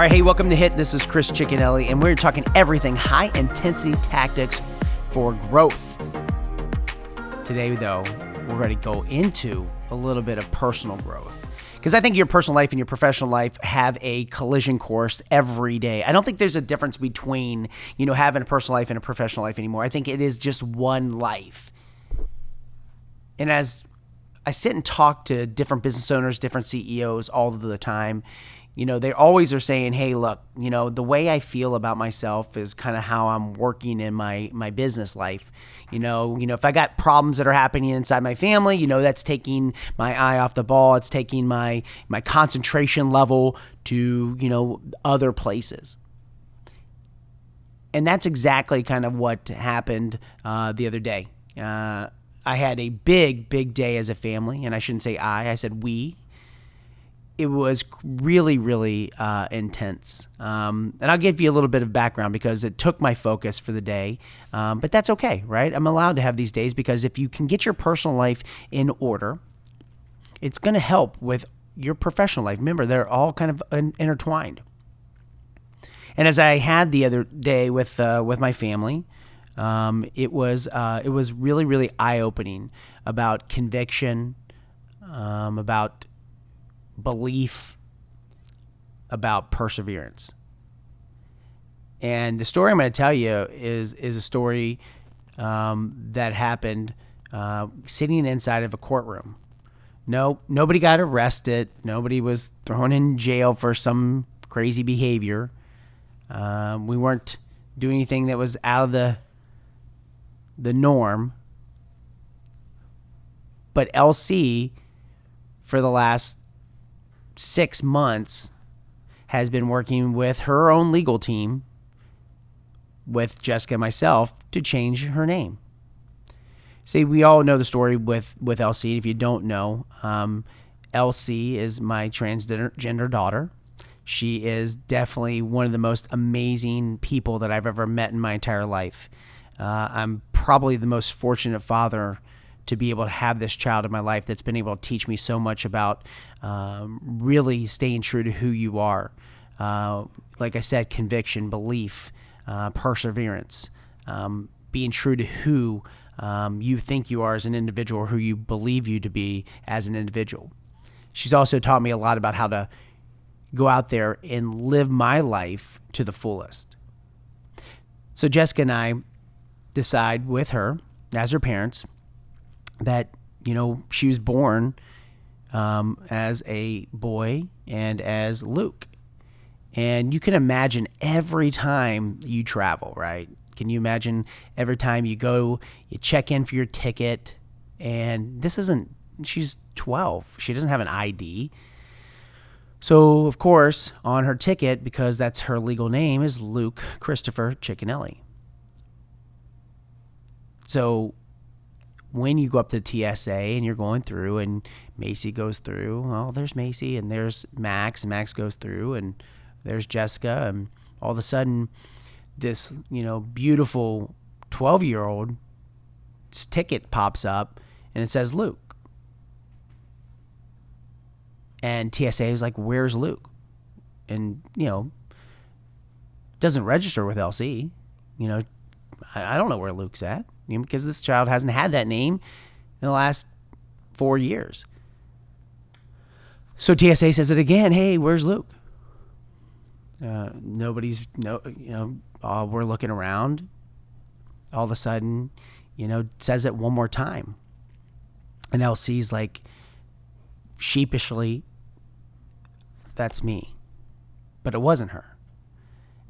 right, hey, welcome to HIT. This is Chris Chickenelli, and we're talking everything high-intensity tactics for growth. Today, though, we're going to go into a little bit of personal growth, because I think your personal life and your professional life have a collision course every day. I don't think there's a difference between, having a personal life and a professional life anymore. I think it is just one life. And as I sit and talk to different business owners, different CEOs all of the time, they always are saying, hey, look, the way I feel about myself is kind of how I'm working in my business life. If I got problems that are happening inside my family, that's taking my eye off the ball. It's taking my concentration level to, other places. And that's exactly kind of what happened the other day. I had a big day as a family, and I shouldn't say I said we. It was really, really intense. And I'll give you a little bit of background because it took my focus for the day. But that's okay, right? I'm allowed to have these days because if you can get your personal life in order, it's going to help with your professional life. Remember, they're all kind of intertwined. And as I had the other day with my family, it was really, really eye-opening about conviction, about belief, about perseverance. And the story I'm going to tell you is a story that happened sitting inside of a courtroom. No, nobody got arrested. Nobody was thrown in jail for some crazy behavior. We weren't doing anything that was out of the norm. But LC, for the last 6 months, has been working with her own legal team, with Jessica and myself, to change her name. See, we all know the story with LC. If you don't know, LC is my transgender daughter. She is definitely one of the most amazing people that I've ever met in my entire life. I'm probably the most fortunate father to be able to have this child in my life that's been able to teach me so much about really staying true to who you are. Like I said, conviction, belief, perseverance, being true to who you think you are as an individual or who you believe you to be as an individual. She's also taught me a lot about how to go out there and live my life to the fullest. So Jessica and I decide with her, as her parents, that, she was born as a boy and as Luke. And you can imagine every time you travel, right? Can you imagine every time you go, you check in for your ticket, and she's 12. She doesn't have an ID. So, of course, on her ticket, because that's her legal name, is Luke Christopher Chickenelli. So when you go up to the TSA and you're going through and Macy goes through, well, there's Macy and there's Max, and Max goes through, and there's Jessica, and all of a sudden this, beautiful 12-year-old's ticket pops up and it says Luke. And TSA is like, where's Luke? And, doesn't register with LC. I don't know where Luke's at, because this child hasn't had that name in the last 4 years. So TSA says it again. Hey, where's Luke? We're looking around. All of a sudden, says it one more time. And LC's like, sheepishly, that's me. But it wasn't her.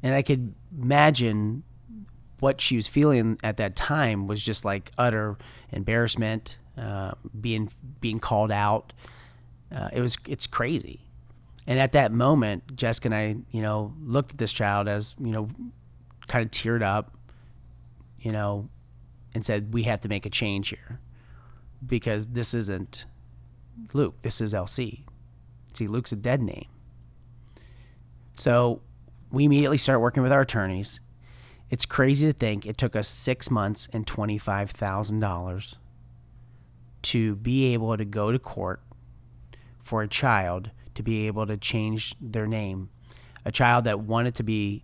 And I could imagine what she was feeling at that time was just like utter embarrassment, being called out. It's crazy. And at that moment, Jessica and I, looked at this child as, kind of teared up, and said, we have to make a change here, because this isn't Luke. This is LC. See, Luke's a dead name. So we immediately start working with our attorneys. It's crazy to think it took us 6 months and $25,000 to be able to go to court for a child to be able to change their name a child that wanted to be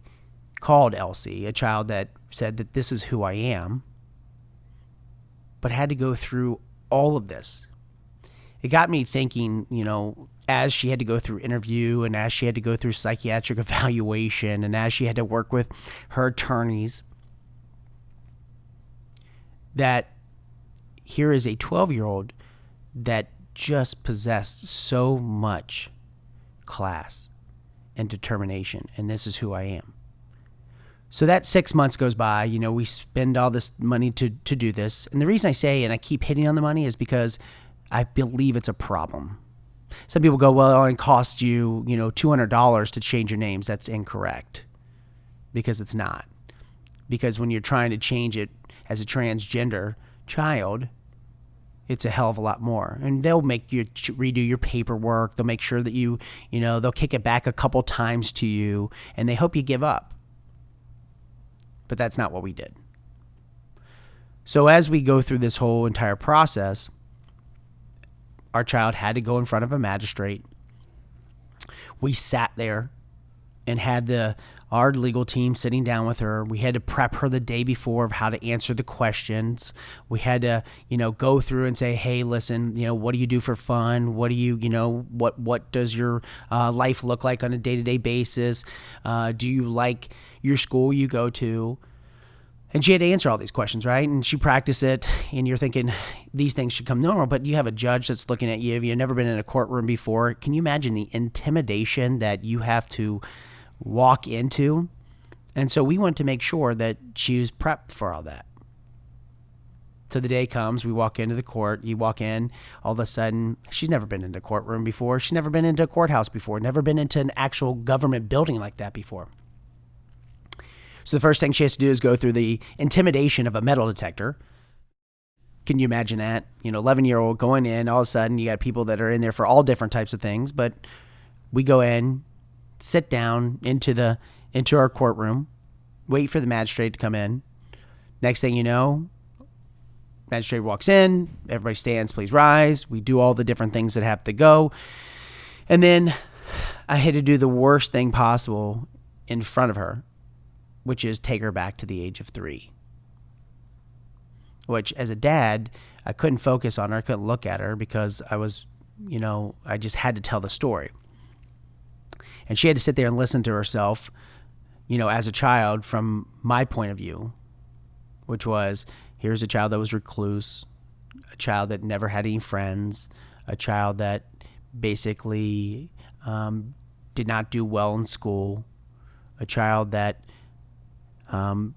called Elsie, a child that said that this is who I am, but had to go through all of this. It got me thinking, as she had to go through interview and as she had to go through psychiatric evaluation and as she had to work with her attorneys, that here is a 12-year-old that just possessed so much class and determination, and this is who I am. So that 6 months goes by, we spend all this money to do this. And the reason I say, and I keep hitting on the money, is because I believe it's a problem. Some people go, well, it costs you, $200 to change your names. That's incorrect, because it's not. Because when you're trying to change it as a transgender child, it's a hell of a lot more. And they'll make you redo your paperwork. They'll make sure that they'll kick it back a couple times to you, and they hope you give up. But that's not what we did. So as we go through this whole entire process, our child had to go in front of a magistrate. We sat there and had our legal team sitting down with her. We had to prep her the day before of how to answer the questions. We had to, go through and say, hey, listen, what do you do for fun? What do you, what does your life look like on a day-to-day basis? Do you like your school you go to? And she had to answer all these questions, right? And she practiced it, and you're thinking these things should come normal, but you have a judge that's looking at you. If you've never been in a courtroom before, can you imagine the intimidation that you have to walk into? And so we want to make sure that she was prepped for all that. So the day comes, we walk into the court, you walk in, all of a sudden, she's never been into a courtroom before. She's never been into a courthouse before, never been into an actual government building like that before. So the first thing she has to do is go through the intimidation of a metal detector. Can you imagine that? 11-year-old going in, all of a sudden you got people that are in there for all different types of things, but we go in, sit down into our courtroom, wait for the magistrate to come in. Next thing you know, magistrate walks in, everybody stands, please rise. We do all the different things that have to go. And then I had to do the worst thing possible in front of her, which is take her back to the age of 3. Which, as a dad, I couldn't focus on her. I couldn't look at her because I was, I just had to tell the story. And she had to sit there and listen to herself, as a child from my point of view, which was, here's a child that was recluse, a child that never had any friends, a child that basically did not do well in school, a child that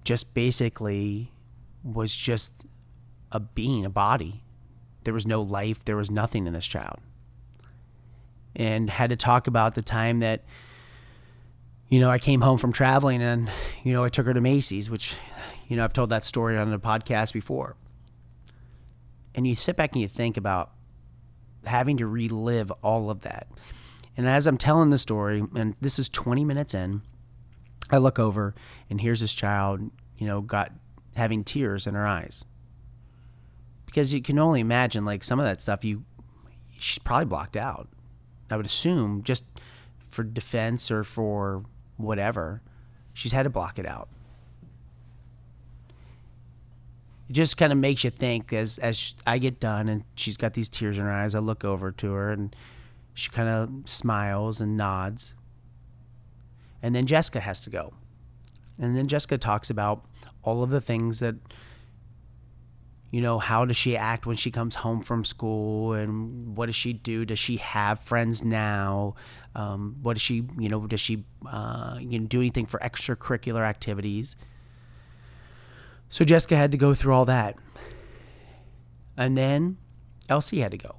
just basically was just a being, a body. There was no life. There was nothing in this child. And had to talk about the time that, I came home from traveling and, I took her to Macy's, which, I've told that story on a podcast before. And you sit back and you think about having to relive all of that. And as I'm telling the story, and this is 20 minutes in, I look over and here's this child, having tears in her eyes. Because you can only imagine, like, some of that stuff she's probably blocked out. I would assume, just for defense or for whatever, she's had to block it out. It just kind of makes you think as I get done and she's got these tears in her eyes, I look over to her and she kind of smiles and nods. And then Jessica has to go. And then Jessica talks about all of the things that, how does she act when she comes home from school, and what does she do? Does she have friends now? What does she, does she do anything for extracurricular activities? So Jessica had to go through all that. And then Elsie had to go.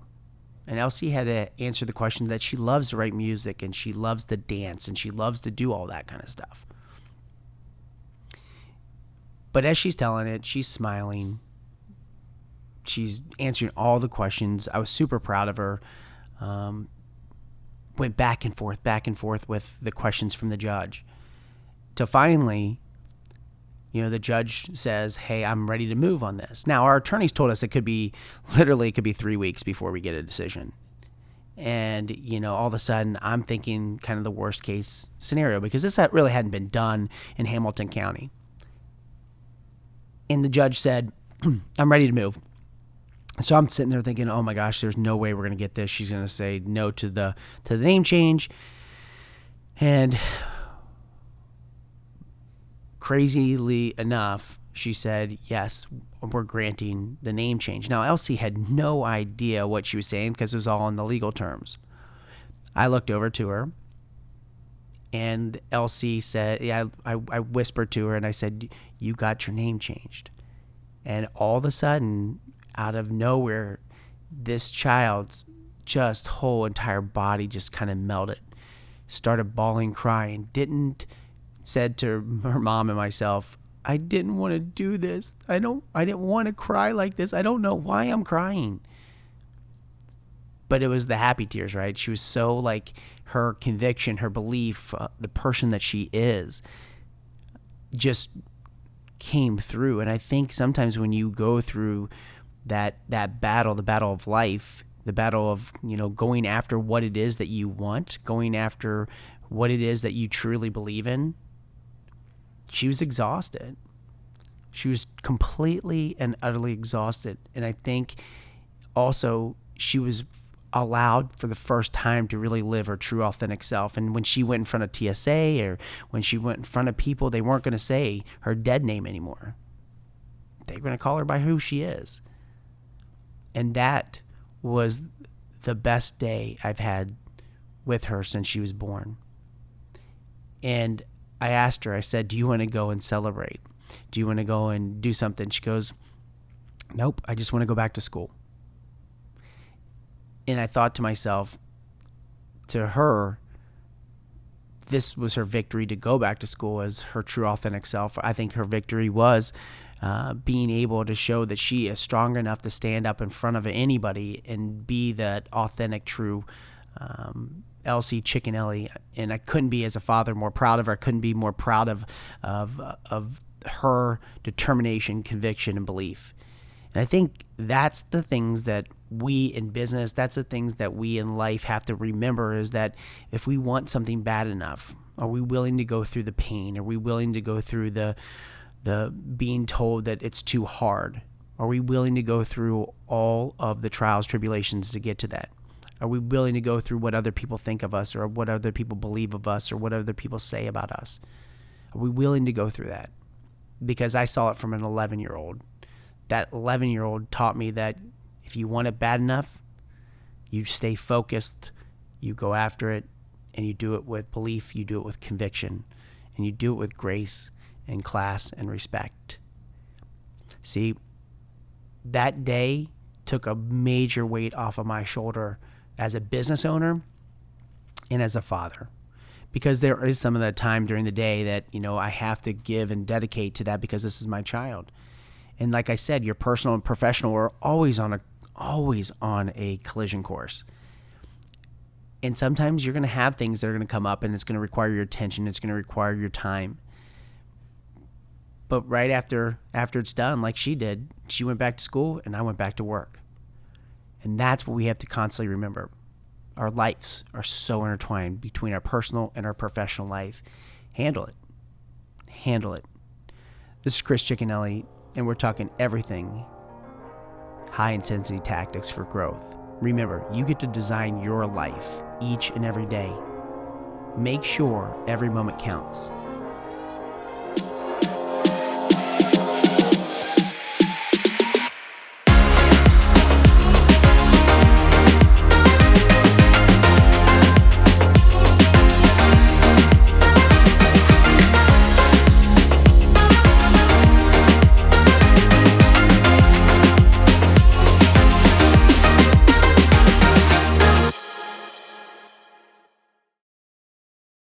And Elsie had to answer the question that she loves to write music and she loves to dance and she loves to do all that kind of stuff. But as she's telling it, she's smiling. She's answering all the questions. I was super proud of her. Went back and forth with the questions from the judge. Till finally, the judge says, hey, I'm ready to move on this. Now, our attorneys told us it could be 3 weeks before we get a decision. And, all of a sudden I'm thinking kind of the worst case scenario, because this really hadn't been done in Hamilton County. And the judge said, I'm ready to move. So I'm sitting there thinking, oh my gosh, there's no way we're going to get this. She's going to say no to the name change. And crazily enough, she said, yes, we're granting the name change. Now, Elsie had no idea what she was saying because it was all in the legal terms. I looked over to her, and Elsie said, I whispered to her and I said, you got your name changed. And all of a sudden, out of nowhere, this child's just whole entire body just kind of melted, started bawling, crying, said to her mom and myself, I didn't want to do this. I didn't want to cry like this. I don't know why I'm crying. But it was the happy tears, right? She was so like, her conviction, her belief, the person that she is, just came through. And I think sometimes when you go through that battle, the battle of life, the battle of, going after what it is that you want, going after what it is that you truly believe in, she was exhausted. She was completely and utterly exhausted. And I think also she was allowed for the first time to really live her true, authentic self. And when she went in front of TSA, or when she went in front of people, they weren't going to say her dead name anymore. They were going to call her by who she is. And that was the best day I've had with her since she was born. And I asked her, I said, do you want to go and celebrate? Do you want to go and do something? She goes, nope, I just want to go back to school. And I thought to myself, to her, this was her victory to go back to school as her true, authentic self. I think her victory was being able to show that she is strong enough to stand up in front of anybody and be that authentic, true Elsie Chicken Ellie. And I couldn't be, as a father, more proud of her. I couldn't be more proud of her determination, conviction, and belief. And I think that's the things that we in business, that's the things that we in life have to remember, is that if we want something bad enough, are we willing to go through the pain? Are we willing to go through the being told that it's too hard? Are we willing to go through all of the trials, tribulations to get to that? Are we willing to go through what other people think of us, or what other people believe of us, or what other people say about us? Are we willing to go through that? Because I saw it from an 11-year-old. That 11-year-old taught me that if you want it bad enough, you stay focused, you go after it, and you do it with belief, you do it with conviction, and you do it with grace and class and respect. See, that day took a major weight off of my shoulder as a business owner and as a father, because there is some of that time during the day that, I have to give and dedicate to that, because this is my child. And like I said, your personal and professional are always on a collision course. And sometimes you're going to have things that are going to come up, and it's going to require your attention. It's going to require your time. But right after it's done, like she did, she went back to school and I went back to work. And that's what we have to constantly remember. Our lives are so intertwined between our personal and our professional life. Handle it. Handle it. This is Chris Chickenelli, and we're talking everything high-intensity tactics for growth. Remember, you get to design your life each and every day. Make sure every moment counts.